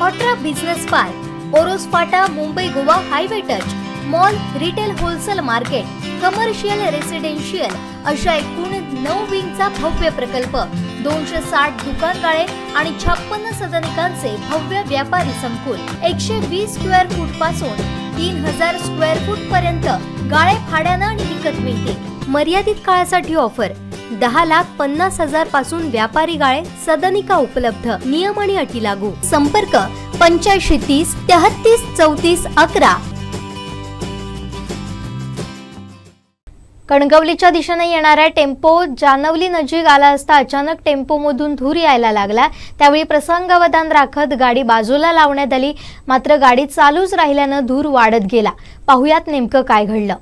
ऑट्रा business park, Oros फाटा, Mumbai Goa highway touch, mall, retail, wholesale market, commercial, residential अशा एकूण 9 विंगचा भव्य प्रकल्प, 260 दुकानगाळे आणि 56 सदनिकांचे भव्य व्यापारी संकुल, 120 स्क्वेअर फूट पासून 3000 स्क्वेअर फूट पर्यंत गाळे भाड्यानं आणि विकत मिळतील। मर्यादित काळासाठी ऑफर, 10,50,000 पासून व्यापारी गाळे, सदनिका उपलब्ध, नियम आणि अटी लागू। संपर्क 8530 33 34 11। कणकवलीच्या दिशेने येणारा टेम्पो जानवली नजीक आला असता अचानक टेम्पोमधून धूर यायला लागला। त्यावेळी प्रसंगावधान राखत गाडी बाजूला लावण्यात आली, मात्र गाडी चालूच राहिल्यानं धूर वाढत गेला। पाहुयात नेमकं काय घडलं।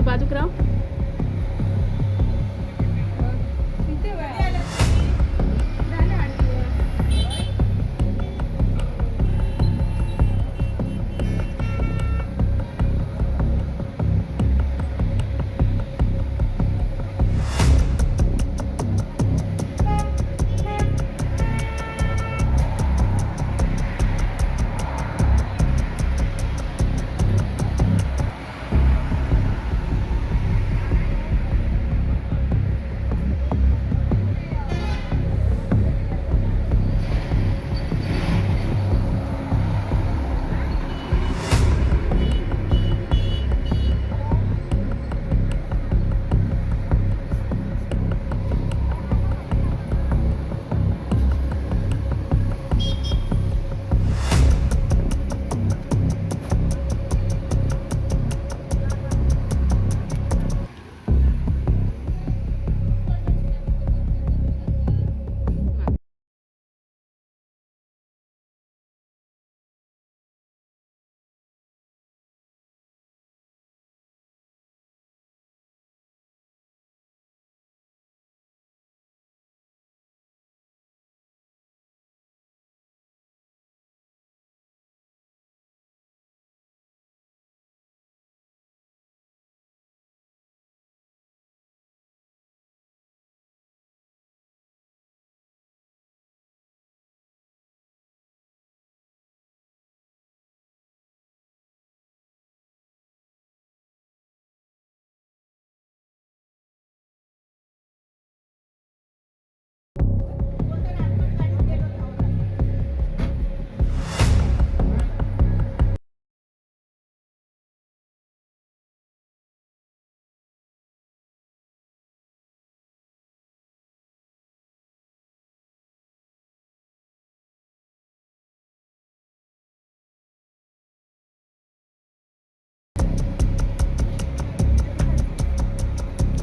बाजूक राव।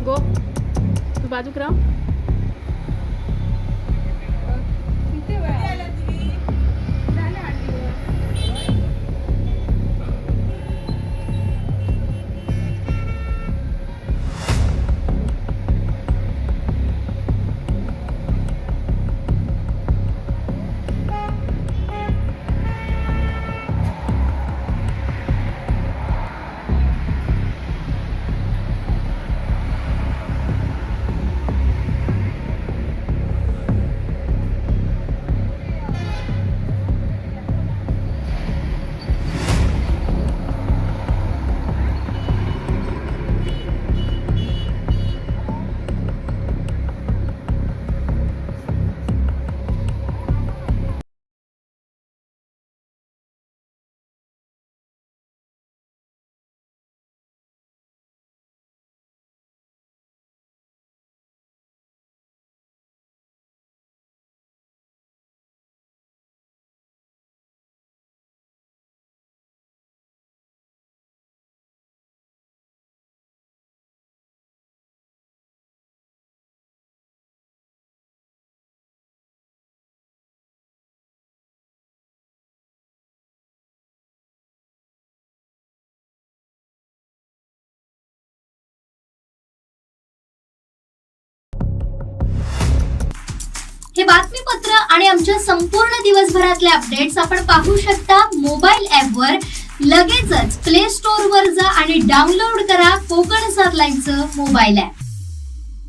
गो तू बाजूक राव। हे बातमीपत्र आणि आमच्या संपूर्ण दिवसभरातले अपडेट्स आपण पाहू शकता मोबाईल ॲपवर. लगेचच प्ले स्टोअर वर जा आणि डाउनलोड करा कोकण 7 लाईव्हचं मोबाईल ॲप.